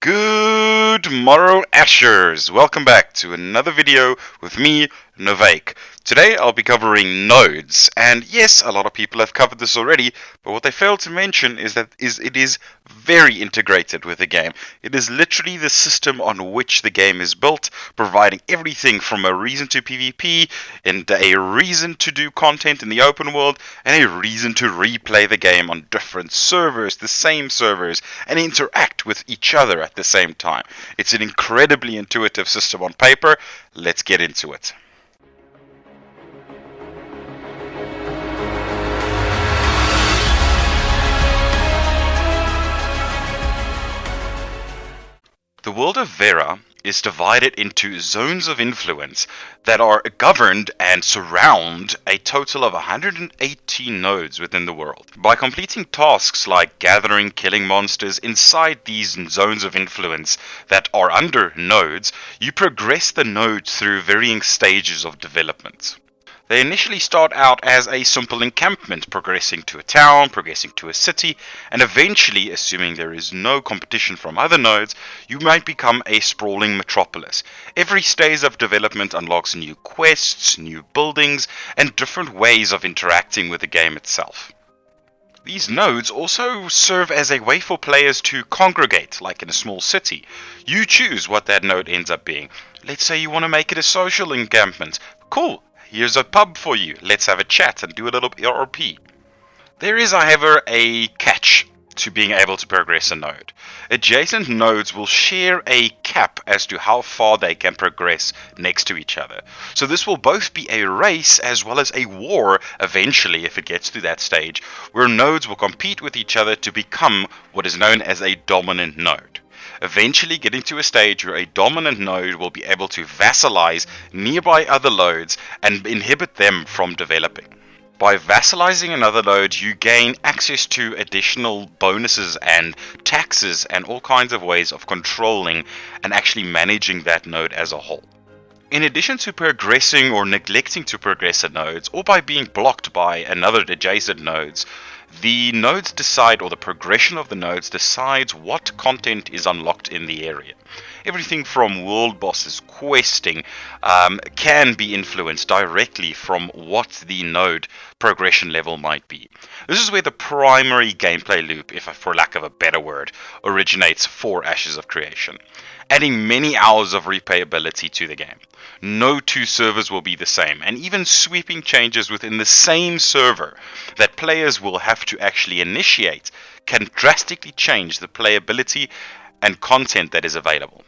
Good morrow, Ashers! Welcome back to another video with me, Novake. Today I'll be covering nodes, and yes, a lot of people have covered this already, but what they fail to mention is that it is very integrated with the game. It is literally the system on which the game is built, providing everything from a reason to PvP, and a reason to do content in the open world, and a reason to replay the game on different servers, the same servers, and interact with each other at the same time. It's an incredibly intuitive system on paper. Let's get into it. The world of Vera is divided into zones of influence that are governed and surround a total of 118 nodes within the world. By completing tasks like gathering, killing monsters inside these zones of influence that are under nodes, you progress the nodes through varying stages of development. They initially start out as a simple encampment, progressing to a town, progressing to a city, and eventually, assuming there is no competition from other nodes, you might become a sprawling metropolis. Every stage of development unlocks new quests, new buildings, and different ways of interacting with the game itself. These nodes also serve as a way for players to congregate, like in a small city. You choose what that node ends up being. Let's say you want to make it a social encampment. Cool! Here's a pub for you. Let's have a chat and do a little RP. There is, however, a catch to being able to progress a node. Adjacent nodes will share a cap as to how far they can progress next to each other. So this will both be a race as well as a war eventually, if it gets to that stage, where nodes will compete with each other to become what is known as a dominant node. Eventually getting to a stage where a dominant node will be able to vassalize nearby other nodes and inhibit them from developing. By vassalizing another node, you gain access to additional bonuses and taxes and all kinds of ways of controlling and actually managing that node as a whole. In addition to progressing or neglecting to progress a node, or by being blocked by another adjacent nodes, the nodes decide, or the progression of the nodes decides what content is unlocked in the area. Everything from world bosses, questing, can be influenced directly from what the node progression level might be. This is where the primary gameplay loop, if for lack of a better word, originates for Ashes of Creation, adding many hours of replayability to the game. No two servers will be the same, and even sweeping changes within the same server that players will have to actually initiate can drastically change the playability and content that is available.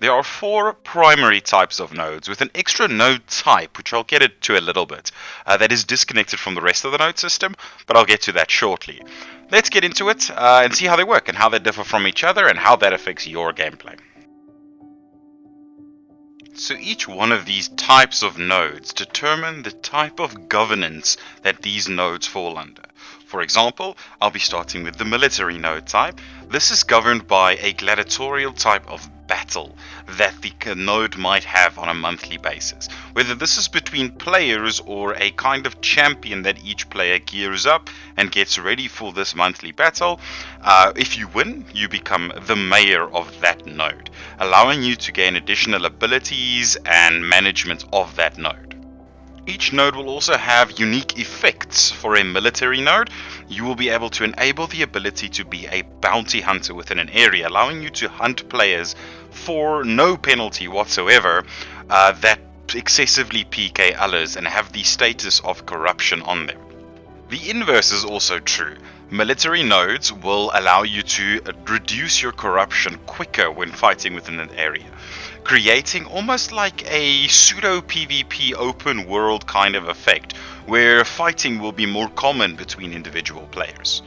There are 4 primary types of nodes, with an extra node type, which I'll get into a little bit, that is disconnected from the rest of the node system, but I'll get to that shortly. Let's get into it and see how they work and how they differ from each other and how that affects your gameplay. So each one of these types of nodes determine the type of governance that these nodes fall under. For example, I'll be starting with the military node type. This is governed by a gladiatorial type of battle that the node might have on a monthly basis. Whether this is between players or a kind of champion that each player gears up and gets ready for this monthly battle, if you win, you become the mayor of that node, allowing you to gain additional abilities and management of that node. Each node will also have unique effects. For a military node, you will be able to enable the ability to be a bounty hunter within an area, allowing you to hunt players for no penalty whatsoever that excessively PK others and have the status of corruption on them. The inverse is also true. Military nodes will allow you to reduce your corruption quicker when fighting within an area, creating almost like a pseudo PvP open world kind of effect, where fighting will be more common between individual players.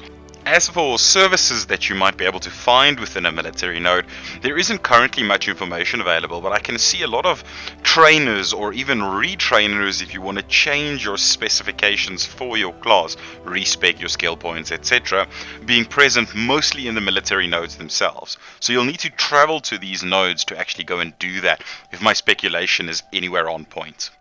As for services that you might be able to find within a military node, there isn't currently much information available, but I can see a lot of trainers or even retrainers if you want to change your specifications for your class, respec your skill points, etc., being present mostly in the military nodes themselves. So you'll need to travel to these nodes to actually go and do that, if my speculation is anywhere on point.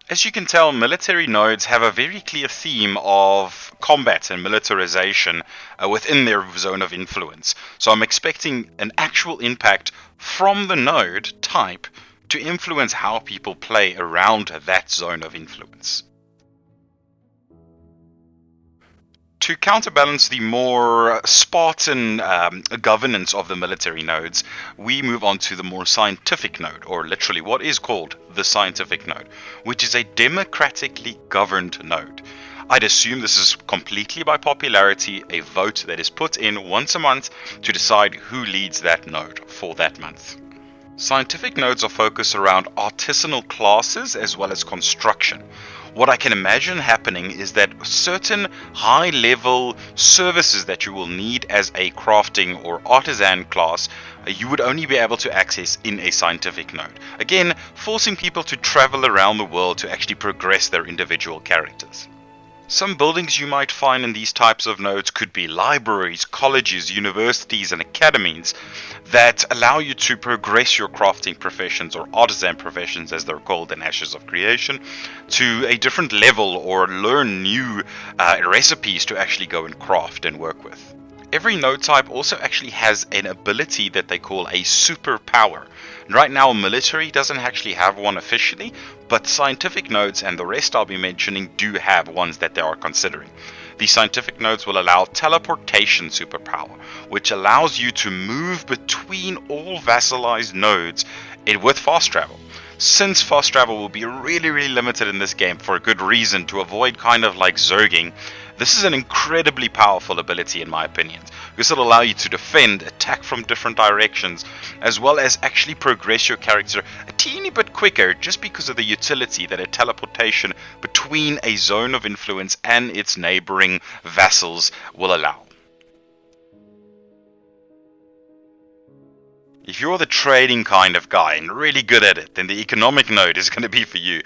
As you can tell, military nodes have a very clear theme of combat and militarization within their zone of influence. So I'm expecting an actual impact from the node type to influence how people play around that zone of influence. To counterbalance the more Spartan governance of the military nodes, we move on to the more scientific node, or literally what is called the scientific node, which is a democratically governed node. I'd assume this is completely by popularity, a vote that is put in once a month to decide who leads that node for that month. Scientific nodes are focused around artisanal classes as well as construction. What I can imagine happening is that certain high-level services that you will need as a crafting or artisan class, you would only be able to access in a scientific node. Again, forcing people to travel around the world to actually progress their individual characters. Some buildings you might find in these types of nodes could be libraries, colleges, universities, and academies that allow you to progress your crafting professions, or artisan professions as they're called in Ashes of Creation, to a different level, or learn new recipes to actually go and craft and work with. Every node type also actually has an ability that they call a superpower. Right now, military doesn't actually have one officially, but scientific nodes and the rest I'll be mentioning do have ones that they are considering. These scientific nodes will allow teleportation superpower, which allows you to move between all vassalized nodes with fast travel. Since fast travel will be really limited in this game for a good reason, to avoid kind of like zerging, this is an incredibly powerful ability in my opinion, because it'll allow you to defend, attack from different directions, as well as actually progress your character a teeny bit quicker just because of the utility that a teleportation between a zone of influence and its neighboring vassals will allow. If you're the trading kind of guy and really good at it, then the economic node is going to be for you.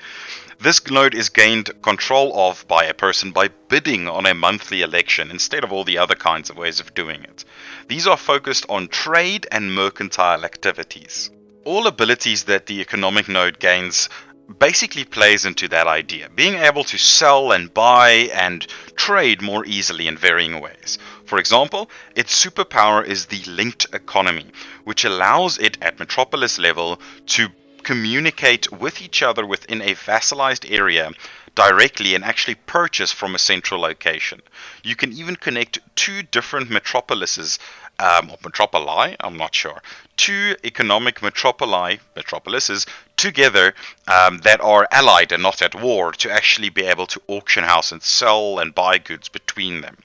This node is gained control of by a person by bidding on a monthly election instead of all the other kinds of ways of doing it. These are focused on trade and mercantile activities. All abilities that the economic node gains basically plays into that idea, being able to sell and buy and trade more easily in varying ways. For example, its superpower is the linked economy, which allows it at metropolis level to communicate with each other within a vassalized area directly and actually purchase from a central location. You can even connect two different metropolises, or metropoli, I'm not sure, two economic metropolises together that are allied and not at war, to actually be able to auction house and sell and buy goods between them.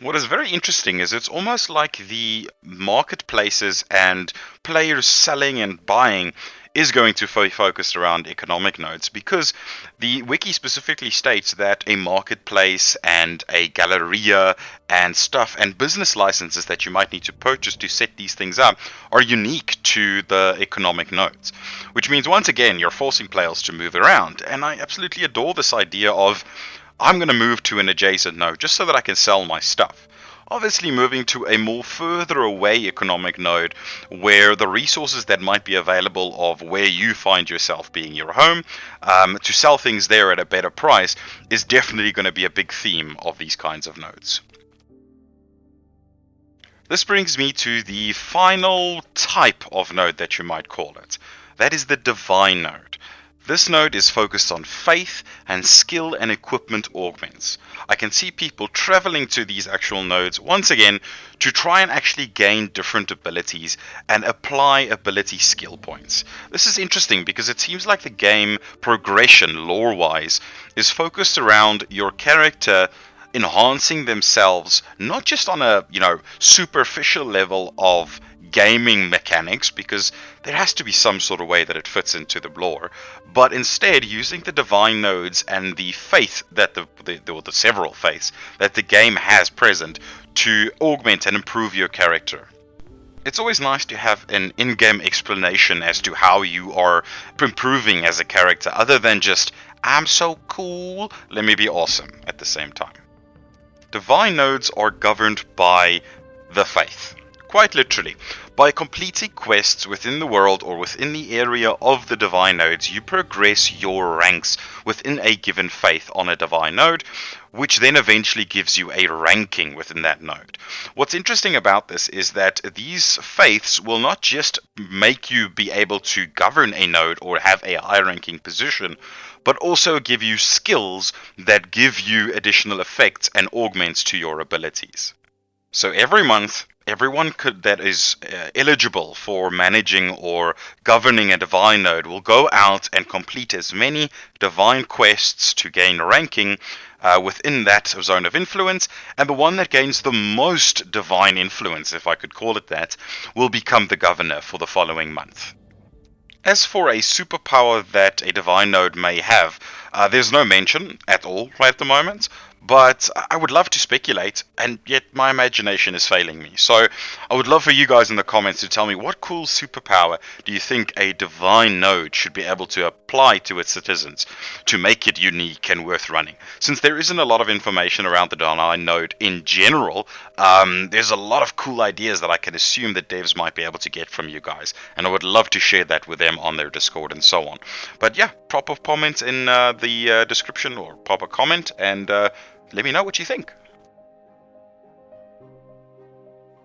What is very interesting is it's almost like the marketplaces and players selling and buying is going to be focused around economic nodes, because the wiki specifically states that a marketplace and a galleria and stuff and business licenses that you might need to purchase to set these things up are unique to the economic nodes, which means once again you're forcing players to move around. And I absolutely adore this idea of, I'm going to move to an adjacent node just so that I can sell my stuff. Obviously moving to a more further away economic node where the resources that might be available of where you find yourself being your home, to sell things there at a better price is definitely going to be a big theme of these kinds of nodes. This brings me to the final type of node that you might call it. That is the divine node. This node is focused on faith and skill and equipment augments. I can see people traveling to these actual nodes once again to try and actually gain different abilities and apply ability skill points. This is interesting because it seems like the game progression lore-wise is focused around your character enhancing themselves, not just on a superficial level of gaming mechanics, because there has to be some sort of way that it fits into the lore, but instead using the divine nodes and the faith that the several faiths that the game has present to augment and improve your character. It's always nice to have an in-game explanation as to how you are improving as a character, other than just, I'm so cool, let me be awesome at the same time. Divine nodes are governed by the faith. Quite literally, by completing quests within the world or within the area of the divine nodes, you progress your ranks within a given faith on a divine node, which then eventually gives you a ranking within that node. What's interesting about this is that these faiths will not just make you be able to govern a node or have a high ranking position, but also give you skills that give you additional effects and augments to your abilities. So every month, everyone that is eligible for managing or governing a divine node will go out and complete as many divine quests to gain ranking within that zone of influence, and the one that gains the most divine influence, if I could call it that, will become the governor for the following month. As for a superpower that a divine node may have, there's no mention at all right at the moment, but I would love to speculate, and yet my imagination is failing me. So I would love for you guys in the comments to tell me what cool superpower do you think a divine node should be able to apply to its citizens to make it unique and worth running. Since there isn't a lot of information around the divine node in general, there's a lot of cool ideas that I can assume that devs might be able to get from you guys, and I would love to share that with them on their Discord and so on. But yeah, pop a comment in the description, or pop a comment, and let me know what you think.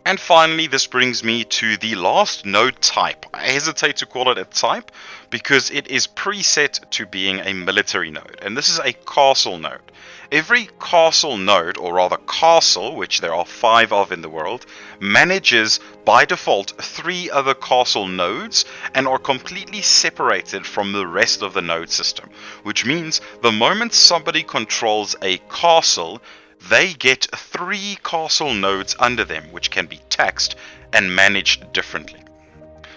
And finally, this brings me to the last node type. I hesitate to call it a type because it is preset to being a military node, and this is a castle node. Every castle node, or rather castle, which there are 5 of in the world, manages by default 3 other castle nodes and are completely separated from the rest of the node system, which means the moment somebody controls a castle, they get 3 castle nodes under them, which can be taxed and managed differently.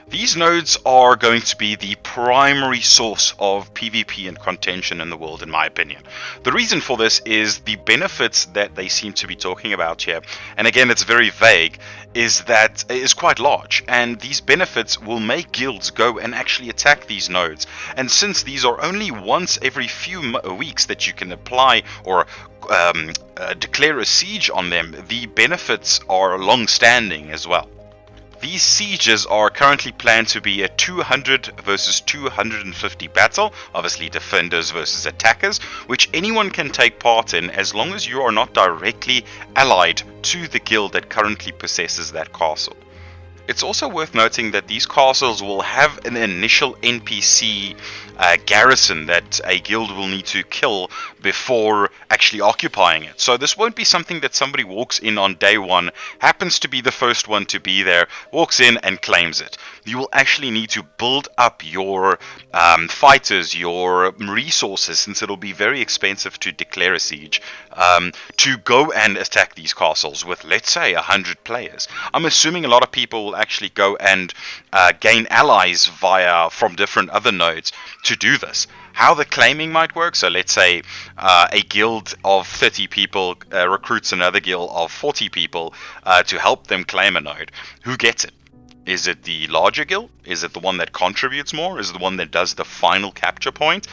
These nodes are going to be the primary source of PvP and contention in the world, in my opinion. The reason for this is the benefits that they seem to be talking about here, and again it's very vague, is that it is quite large, and these benefits will make guilds go and actually attack these nodes. And since these are only once every few weeks that you can apply or declare a siege on them, the benefits are long-standing as well. These sieges are currently planned to be a 200 versus 250 battle, obviously defenders versus attackers, which anyone can take part in as long as you are not directly allied to the guild that currently possesses that castle. It's also worth noting that these castles will have an initial NPC garrison that a guild will need to kill before actually occupying it. So this won't be something that somebody walks in on day one, happens to be the first one to be there, walks in and claims it. You will actually need to build up your fighters, your resources, since it'll be very expensive to declare a siege, to go and attack these castles with, let's say, 100 players. I'm assuming a lot of people will actually go and gain allies from different other nodes to do this. How the claiming might work, so let's say a guild of 30 people recruits another guild of 40 people to help them claim a node. Who gets it? Is it the larger guild? Is it the one that contributes more? Is it the one that does the final capture point?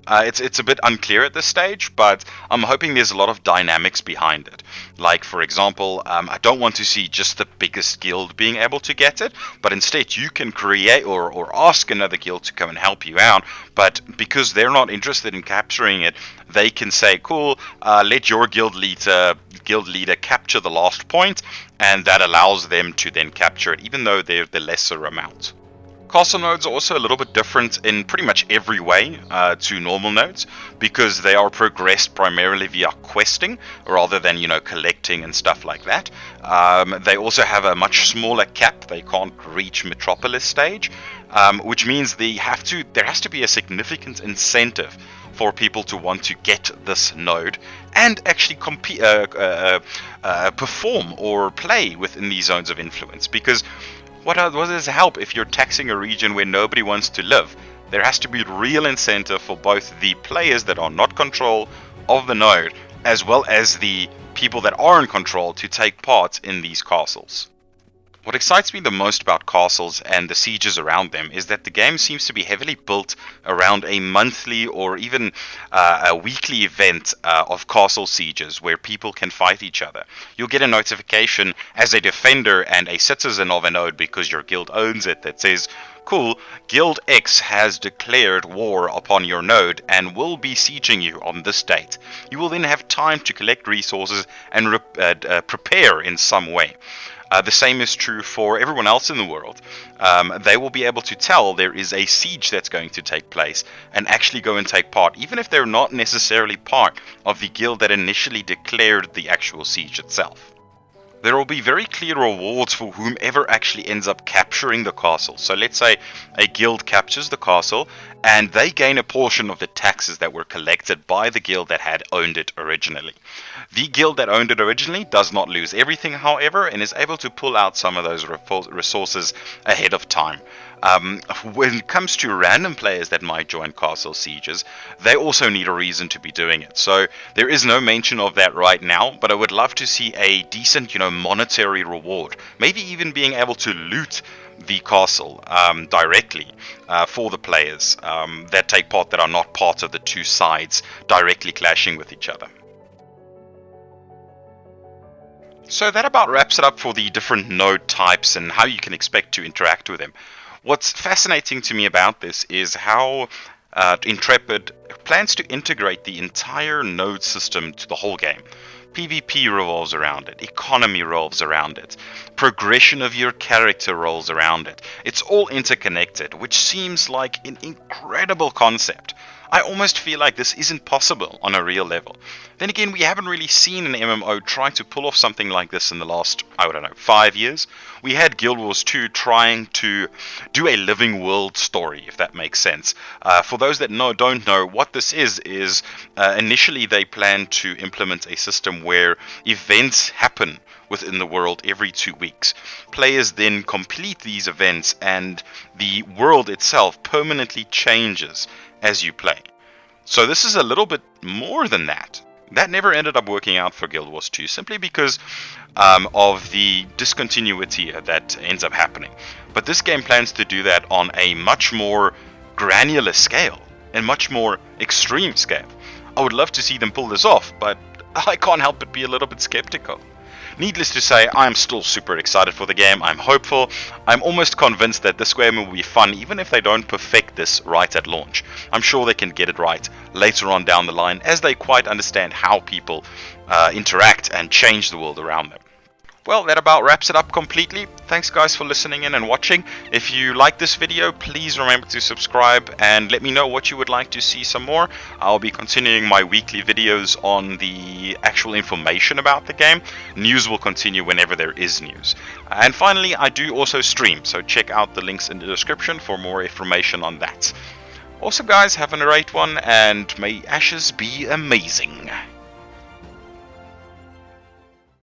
It's a bit unclear at this stage, but I'm hoping there's a lot of dynamics behind it. Like, for example, I don't want to see just the biggest guild being able to get it, but instead you can create or ask another guild to come and help you out, but because they're not interested in capturing it, they can say, cool, let your guild leader capture the last point, and that allows them to then capture it, even though they're the lesser amount. Castle nodes are also a little bit different in pretty much every way to normal nodes, because they are progressed primarily via questing rather than, collecting and stuff like that. They also have a much smaller cap. They can't reach Metropolis stage, which means there has to be a significant incentive for people to want to get this node and actually perform or play within these zones of influence. Because what does it help if you're taxing a region where nobody wants to live? There has to be real incentive for both the players that are not control of the node, as well as the people that are in control, to take part in these castles. What excites me the most about castles and the sieges around them is that the game seems to be heavily built around a monthly or even a weekly event of castle sieges where people can fight each other. You'll get a notification as a defender and a citizen of a node because your guild owns it that says, cool, Guild X has declared war upon your node and will be sieging you on this date. You will then have time to collect resources and prepare in some way. The same is true for everyone else in the world. They will be able to tell there is a siege that's going to take place and actually go and take part, even if they're not necessarily part of the guild that initially declared the actual siege itself. There will be very clear rewards for whomever actually ends up capturing the castle. So let's say a guild captures the castle and they gain a portion of the taxes that were collected by the guild that had owned it originally. The guild that owned it originally does not lose everything, however, and is able to pull out some of those resources ahead of time. When it comes to random players that might join castle sieges, they also need a reason to be doing it. So there is no mention of that right now, but I would love to see a decent, monetary reward. Maybe even being able to loot the castle directly for the players that take part, that are not part of the two sides directly clashing with each other. So that about wraps it up for the different node types and how you can expect to interact with them. What's fascinating to me about this is how Intrepid plans to integrate the entire node system to the whole game. PvP revolves around it, economy revolves around it, progression of your character rolls around it. It's all interconnected, which seems like an incredible concept. I almost feel like this isn't possible on a real level. Then again, we haven't really seen an MMO try to pull off something like this in the last, 5 years. We had Guild Wars 2 trying to do a living world story, if that makes sense. For those that don't know, what this is initially they planned to implement a system where events happen within the world every 2 weeks. Players then complete these events and the world itself permanently changes as you play. So this is a little bit more than that. That never ended up working out for Guild Wars 2 simply because of the discontinuity that ends up happening. But this game plans to do that on a much more granular scale and much more extreme scale. I would love to see them pull this off, but I can't help but be a little bit skeptical. Needless to say, I'm still super excited for the game. I'm hopeful. I'm almost convinced that this game will be fun, even if they don't perfect this right at launch. I'm sure they can get it right later on down the line, as they quite understand how people interact and change the world around them. Well, that about wraps it up completely. Thanks guys for listening in and watching. If you like this video, please remember to subscribe and let me know what you would like to see some more. I'll be continuing my weekly videos on the actual information about the game. News will continue whenever there is news. And finally, I do also stream, so check out the links in the description for more information on that. Also guys, have a great one and may Ashes be amazing.